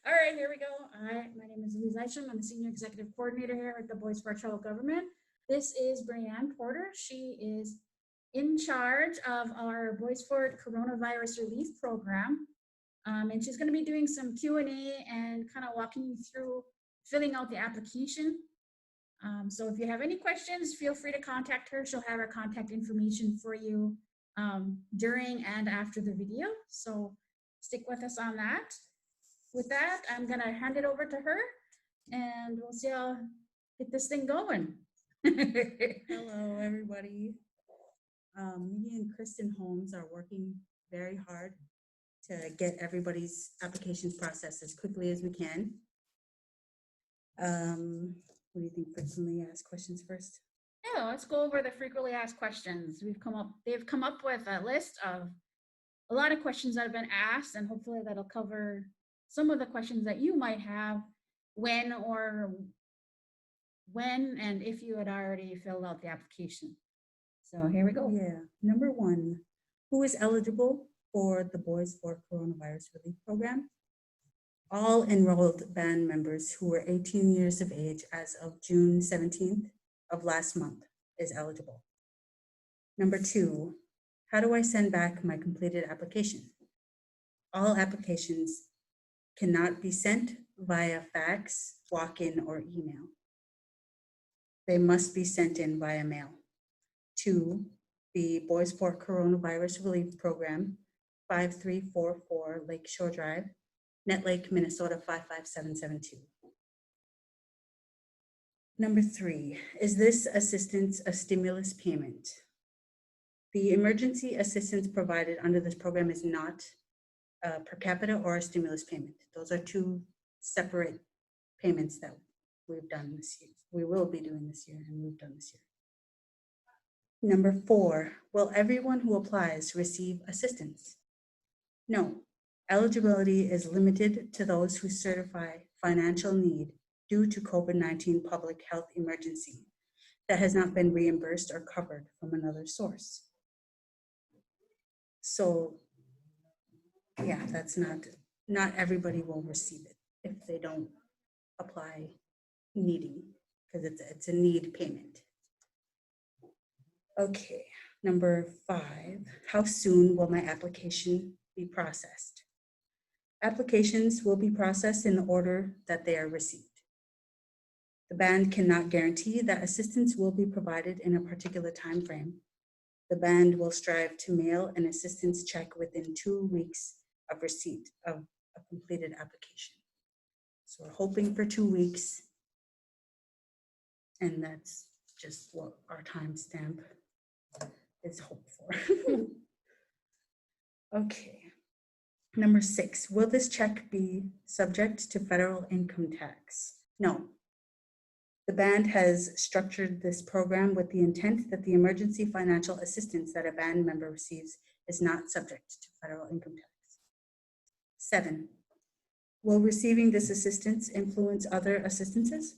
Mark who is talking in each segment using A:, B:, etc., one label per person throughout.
A: All right, here we go. My name is Louise Isham. I'm the Senior Executive Coordinator here at the Bois Virtual Government. This is Braeanne Porter. She is in charge of our Bois Forte Coronavirus Relief Program. And she's going to be doing some Q&A and kind of walking you through filling out the application. So if you have any questions, feel free to contact her. She'll have her contact information for you during and after the video. So stick with us on that. With that, I'm gonna hand it over to her and we'll see how get this thing going.
B: Hello, everybody. Me and Kristen Holmes are working very hard to get everybody's applications processed as quickly as we can. What do you think? Frequently asked questions first?
A: Yeah, let's go over the frequently asked questions. They've come up with a list of a lot of questions that have been asked, and hopefully that'll cover some of the questions that you might have when and if you had already filled out the application. So here we go.
B: Yeah. Number one, who is eligible for the Bois Forte Coronavirus Relief Program? All enrolled band members who were 18 years of age as of June 17th of last month is eligible. Number two, how do I send back my completed application? All applications cannot be sent via fax, walk-in, or email. They must be sent in via mail to the Bois Forte Coronavirus Relief Program, 5344 Lakeshore Drive, Net Lake, Minnesota 55772. Number three, is this assistance a stimulus payment? The emergency assistance provided under this program is not per capita or a stimulus payment. Those are two separate payments that we've done this year. We will be doing this year and we've done this year. Number four, will everyone who applies receive assistance? No, eligibility is limited to those who certify financial need due to COVID-19 public health emergency that has not been reimbursed or covered from another source. So yeah, that's not everybody will receive it if they don't apply needing, because it's a need payment. Okay, number five, how soon will my application be processed? Applications will be processed in the order that they are received. The band cannot guarantee that assistance will be provided in a particular time frame. The band will strive to mail an assistance check within 2 weeks of receipt of a completed application. So we're hoping for 2 weeks, and that's just what our timestamp is hoped for. Okay, number six, will this check be subject to federal income tax? No. The band has structured this program with the intent that the emergency financial assistance that a band member receives is not subject to federal income tax. 7, will receiving this assistance influence other assistances?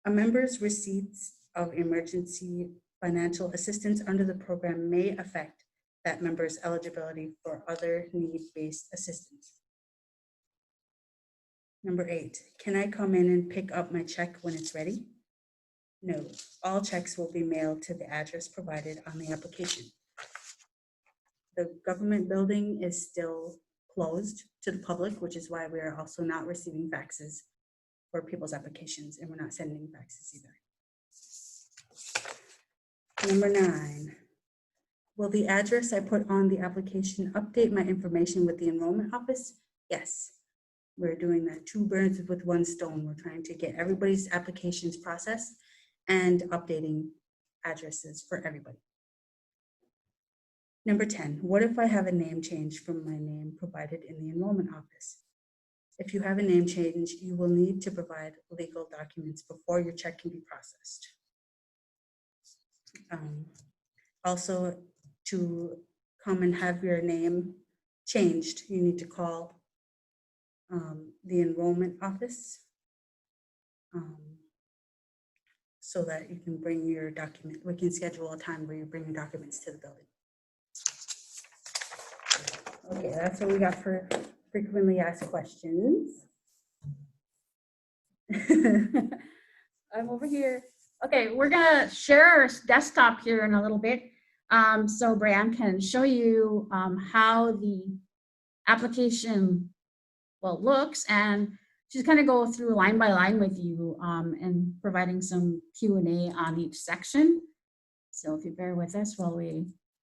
B: A member's receipts of emergency financial assistance under the program may affect that member's eligibility for other need-based assistance. Number 8, can I come in and pick up my check when it's ready? No, all checks will be mailed to the address provided on the application. The government building is still closed to the public, which is why we are also not receiving faxes for people's applications, and we're not sending faxes either. Number 9, will the address I put on the application update my information with the enrollment office? Yes. We're doing that 2 birds with 1 stone. We're trying to get everybody's applications processed and updating addresses for everybody. Number 10, what if I have a name change from my name provided in the enrollment office? If you have a name change, you will need to provide legal documents before your check can be processed. Also, to come and have your name changed, you need to call the enrollment office so that you can bring your document. We can schedule a time where you bring your documents to the building. Okay, that's what we got for frequently asked questions.
A: I'm over here. Okay, we're gonna share our desktop here in a little bit. So Braeanne can show you how the application looks, and she's kind of go through line by line with you and providing some Q&A on each section. So if you bear with us while we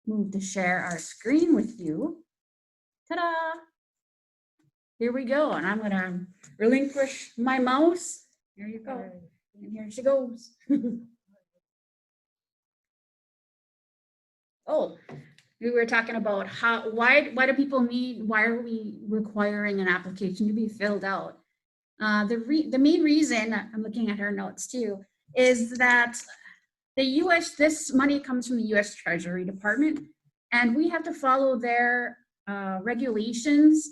A: move to share our screen with you. Ta-da! Here we go, and I'm gonna relinquish my mouse. Here you go, and here she goes. Oh, we were talking about why do people need, why are we requiring an application to be filled out? The main reason, I'm looking at her notes too, is that this money comes from the US Treasury Department, and we have to follow their regulations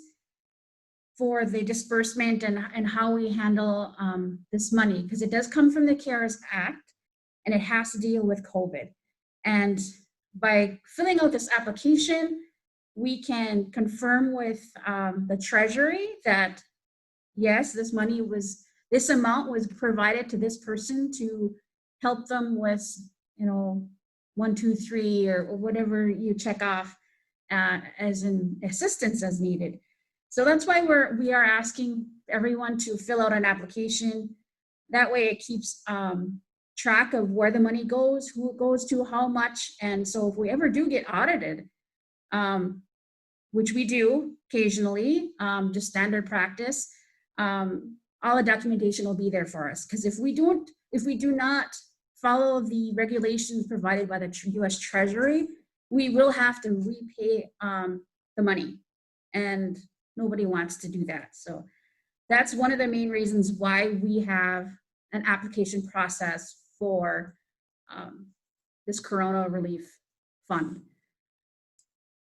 A: for the disbursement and how we handle this money, because it does come from the CARES Act and it has to deal with COVID. And by filling out this application, we can confirm with the Treasury that yes, this amount was provided to this person to help them with, 1, 2, 3, or whatever you check off as an assistance as needed. So that's why we are asking everyone to fill out an application. That way it keeps track of where the money goes, who it goes to, how much. And so if we ever do get audited, which we do occasionally, just standard practice, all the documentation will be there for us. Because if we do not follow the regulations provided by the US Treasury, we will have to repay the money. And nobody wants to do that. So that's one of the main reasons why we have an application process for this Corona Relief Fund.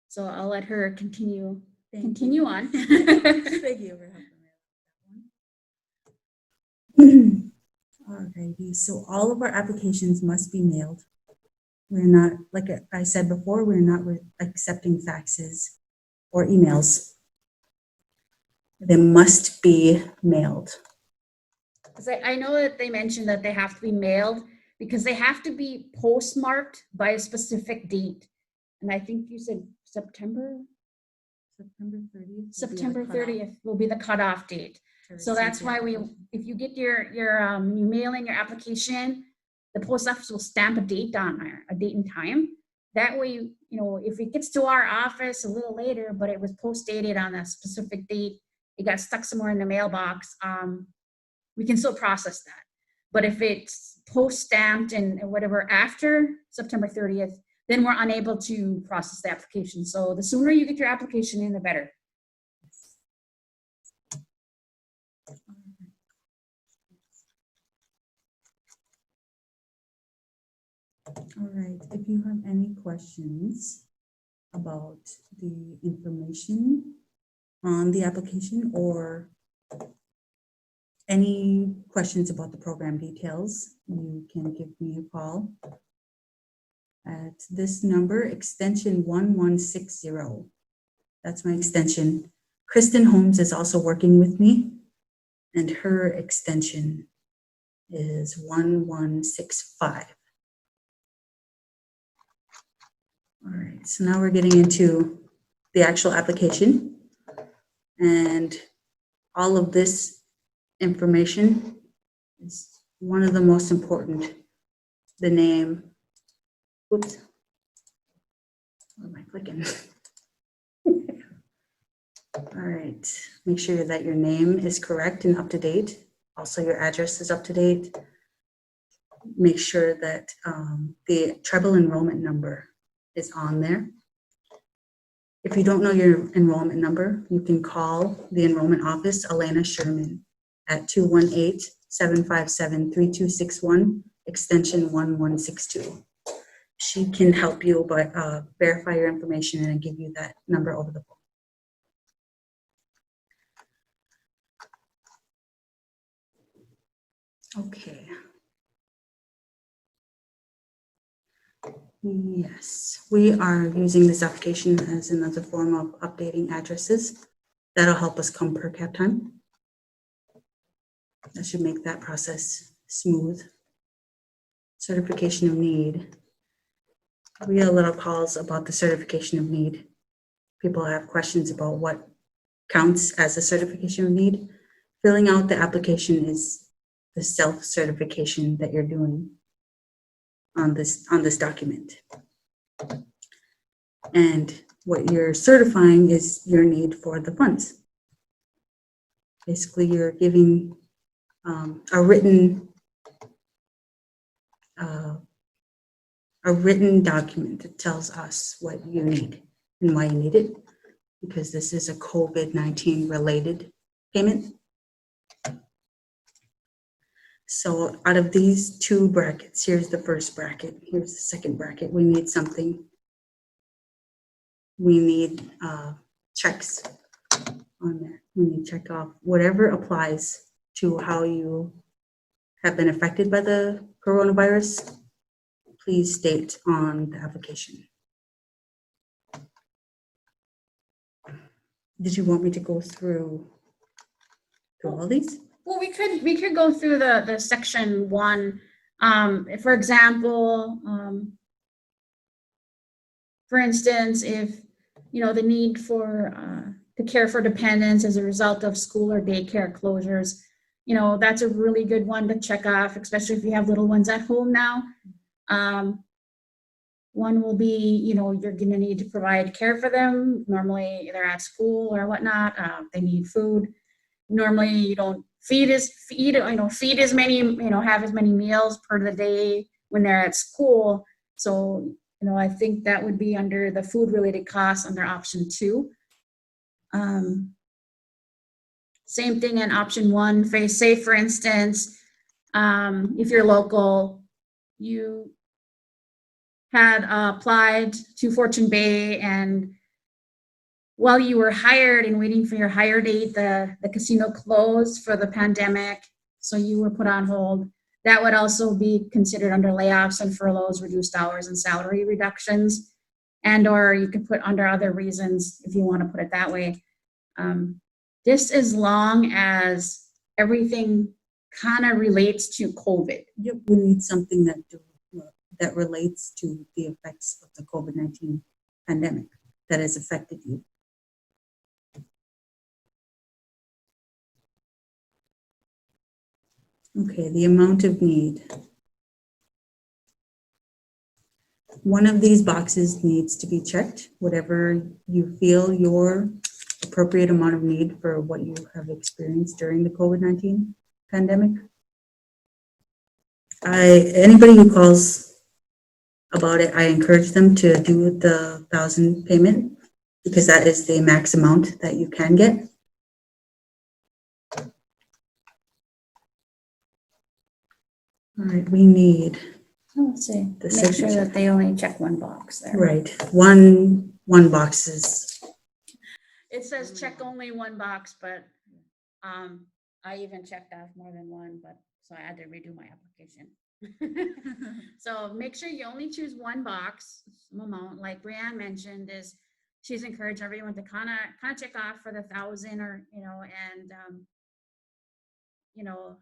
A: So I'll let her continue on.
B: Thank you for helping. Alrighty, so all of our applications must be mailed. We're not, like I said before, we're not accepting faxes or emails. They must be mailed.
A: I know that they mentioned that they have to be mailed because they have to be postmarked by a specific date. And I think you said September
B: 30th.
A: September 30th will be the cutoff date. So that's why if you get your you mail in your application, the post office will stamp a date on there, a date and time. That way, if it gets to our office a little later, but it was post dated on a specific date, it got stuck somewhere in the mailbox, we can still process that. But if it's post stamped and whatever after September 30th, then we're unable to process the application. So the sooner you get your application in, the better.
B: All right, if you have any questions about the information on the application or any questions about the program details, you can give me a call at this number, extension 1160. That's my extension. Kristen Holmes is also working with me, and her extension is 1165. All right, so now we're getting into the actual application, and all of this information is one of the most important. The name, whoops, what am I clicking? All right, make sure that your name is correct and up to date. Also, your address is up to date. Make sure that the tribal enrollment number is on there. If you don't know your enrollment number, you can call the enrollment office, Elena Sherman, at 218-757-3261, extension 1162. She can help you verify your information and give you that number over the phone. Okay. Yes, we are using this application as another form of updating addresses. That'll help us come per cap time. That should make that process smooth. Certification of need. We get a lot of calls about the certification of need. People have questions about what counts as a certification of need. Filling out the application is the self-certification that you're doing on this document. And what you're certifying is your need for the funds. Basically, you're giving a written document that tells us what you need and why you need it, because this is a COVID-19 related payment. So out of these two brackets, here's the first bracket, here's the second bracket. We need something. We need checks on there. We need to check off whatever applies to how you have been affected by the coronavirus. Please state on the application. Did you want me to go through all these?
A: Well, we could go through the section one. For example, for instance, if the need for to care for dependents as a result of school or daycare closures, that's a really good one to check off, especially if you have little ones at home now. One will be, you're going to need to provide care for them. Normally they're at school or whatnot. They need food. Normally you don't feed as many, have as many meals per the day when they're at school. So, I think that would be under the food related costs under option 2. Same thing in option 1. Say for instance, if you're local, you had applied to Fortune Bay, and while you were hired and waiting for your hire date, the casino closed for the pandemic, so you were put on hold. That would also be considered under layoffs and furloughs, reduced hours, and salary reductions, or you could put under other reasons if you want to put it that way. Just as long as everything kind of relates to COVID.
B: Yep, we need something that relates to the effects of the COVID-19 pandemic that has affected you. Okay, the amount of need. One of these boxes needs to be checked, whatever you feel your appropriate amount of need for what you have experienced during the COVID-19 pandemic. Anybody who calls about it, I encourage them to do the 1,000 payment, because that is the max amount that you can get. All right, we need.
A: Let's see. Make sure that they only check one box there.
B: Right, one box is.
A: It says check only one box, but I even checked off more than one, so I had to redo my application. So make sure you only choose one box amount. Like Braeanne mentioned, is she's encouraged everyone to kind of check off for the 1,000, or and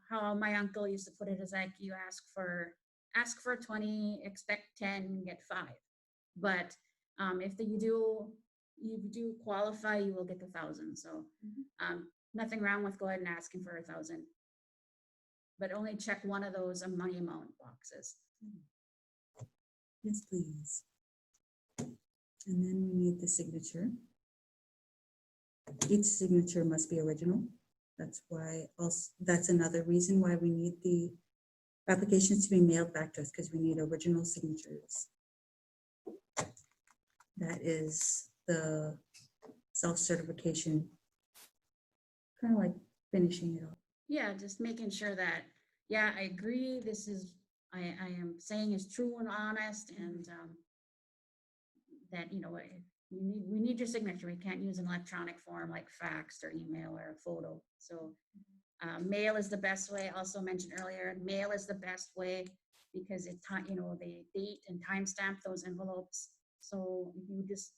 A: how my uncle used to put it is like, you ask for 20, expect 10, get 5. But if you do qualify, you will get the 1,000. So nothing wrong with going and asking for 1,000, but only check one of those money amount boxes.
B: Yes, please. And then we need the signature. Each signature must be original. That's another reason why we need the applications to be mailed back to us, because we need original signatures. That is the self-certification, kind of like finishing it off.
A: Yeah, just making sure that, yeah, I agree, this is, I am saying is true and honest, and that, we need your signature. We can't use an electronic form like fax or email or a photo. So mail is the best way. Also mentioned earlier, mail is the best way because they date and timestamp those envelopes. So you just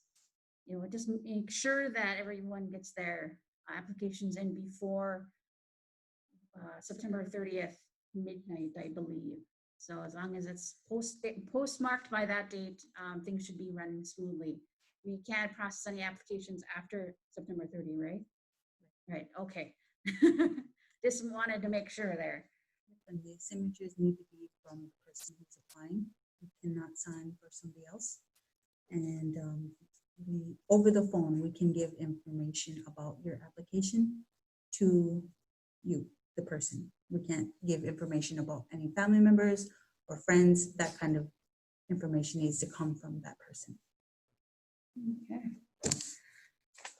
A: make sure that everyone gets their applications in before September 30th, midnight, I believe. So as long as it's postmarked by that date, things should be running smoothly. We can't process any applications after September 30, right? Right, okay. Just wanted to make sure there.
B: And the signatures need to be from the person who's applying. You cannot sign for somebody else. And we, over the phone, we can give information about your application to you, the person. We can't give information about any family members or friends. That kind of information needs to come from that person.
A: Okay.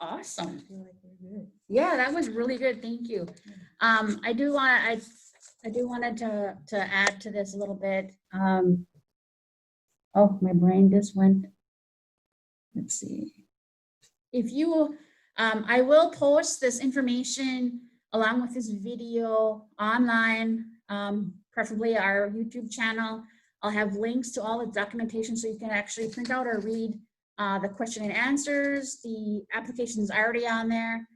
A: Awesome.
B: I feel like we're good.
A: Yeah, that was really good. Thank you. I do wanted to add to this a little bit. Oh, my brain just went. Let's see. If you, I will post this information along with this video online, preferably our YouTube channel. I'll have links to all the documentation so you can actually print out or read the question and answers. The application is already on there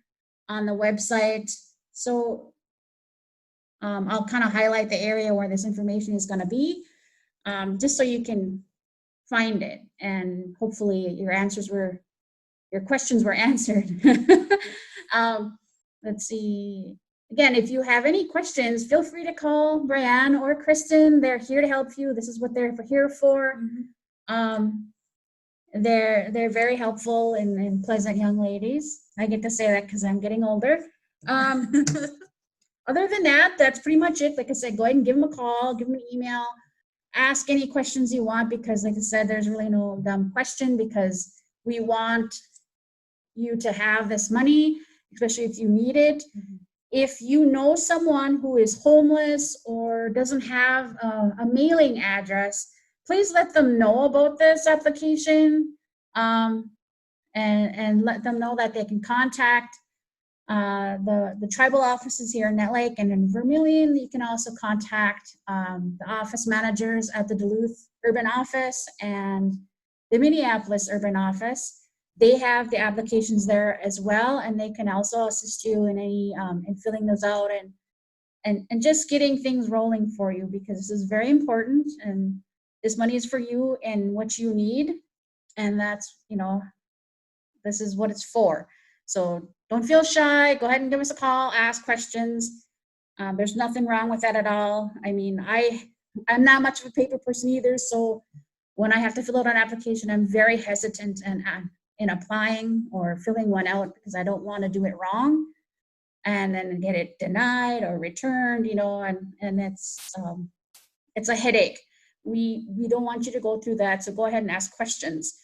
A: on the website. So I'll kind of highlight the area where this information is going to be, just so you can find it, and hopefully your questions were answered. Let's see. Again, if you have any questions, feel free to call Braeanne or Kristen. They're here to help you. This is what they're here for. They're very helpful and pleasant young ladies. I get to say that because I'm getting older. Other than that, that's pretty much it. Like I said, go ahead and give them a call, give them an email, ask any questions you want, because like I said, there's really no dumb question, because we want you to have this money, especially if you need it. If you know someone who is homeless or doesn't have a mailing address, please let them know about this application, and let them know that they can contact the tribal offices here in Nett Lake and in Vermilion. You can also contact the office managers at the Duluth Urban Office and the Minneapolis Urban Office. They have the applications there as well, and they can also assist you in any in filling those out and just getting things rolling for you, because this is very important, and this money is for you and what you need, and that's, you know, this is what it's for. So don't feel shy. Go ahead and give us a call, ask questions. There's nothing wrong with that at all. I mean, I'm not much of a paper person either, so when I have to fill out an application, I'm very hesitant in applying or filling one out, because I don't want to do it wrong and then get it denied or returned, you know, and it's a headache. We don't want you to go through that, so go ahead and ask questions.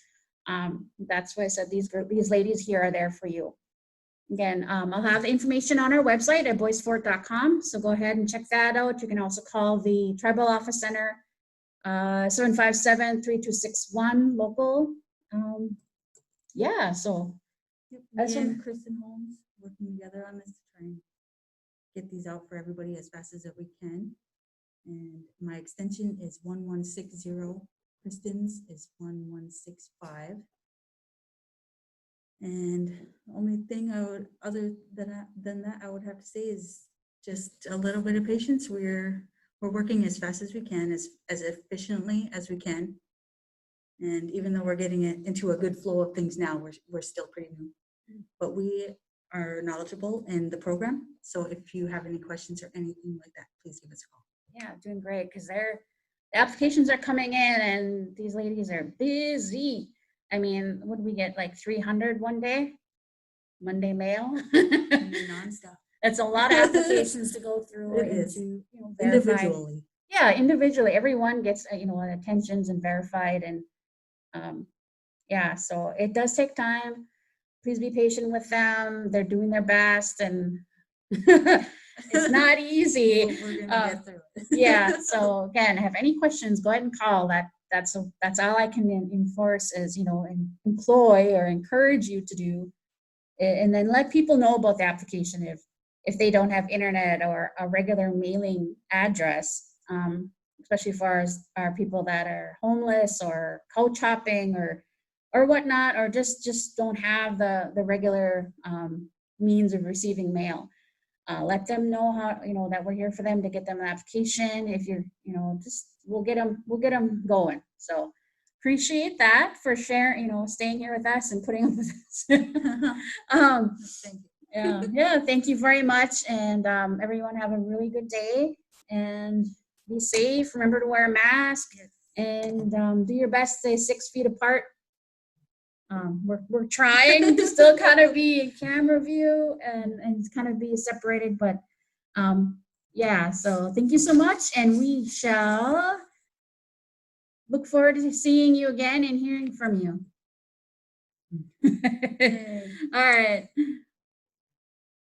A: That's why I said these ladies here are there for you. Again, I'll have the information on our website at boisforte.com, so go ahead and check that out. You can also call the Tribal Office Center, 757-3261 local. Yeah, so
B: Me and Kristen Holmes working together on this to try and get these out for everybody as fast as we can. And my extension is 1160. Kristen's is 1165. And the only thing other than that I would have to say is just a little bit of patience. We're working as fast as we can, as efficiently as we can. And even though we're getting it into a good flow of things now, we're still pretty new. But we are knowledgeable in the program. So if you have any questions or anything like that, please give us a call.
A: Yeah, doing great, because the applications are coming in and these ladies are busy. I mean, what do we get, like 300 one day? Monday mail?
B: Nonstop.
A: That's a lot of applications to go through.
B: It is.
A: To, you know, verify.
B: Individually.
A: Yeah, individually. Everyone gets, you know, attentions and verified. And yeah, so it does take time. Please be patient with them. They're doing their best, and it's not easy.
B: We're gonna get through it.
A: Yeah, so again, have any questions, go ahead and call. That's all I can enforce is, you know, employ or encourage you to do. And then let people know about the application if they don't have internet or a regular mailing address, especially for our people that are homeless or couch hopping or whatnot, or just don't have the regular means of receiving mail. let them know how, that we're here for them to get them an application. If you're, just we'll get them going. So appreciate that for sharing, staying here with us and putting up with us.
B: Thank you.
A: Yeah, thank you very much. And everyone have a really good day and be safe. Remember to wear a mask.
B: Yes.
A: And do your best to stay 6 feet apart. We're trying to still kind of be in camera view and kind of be separated, but yeah, so thank you so much, and we shall look forward to seeing you again and hearing from you. All right.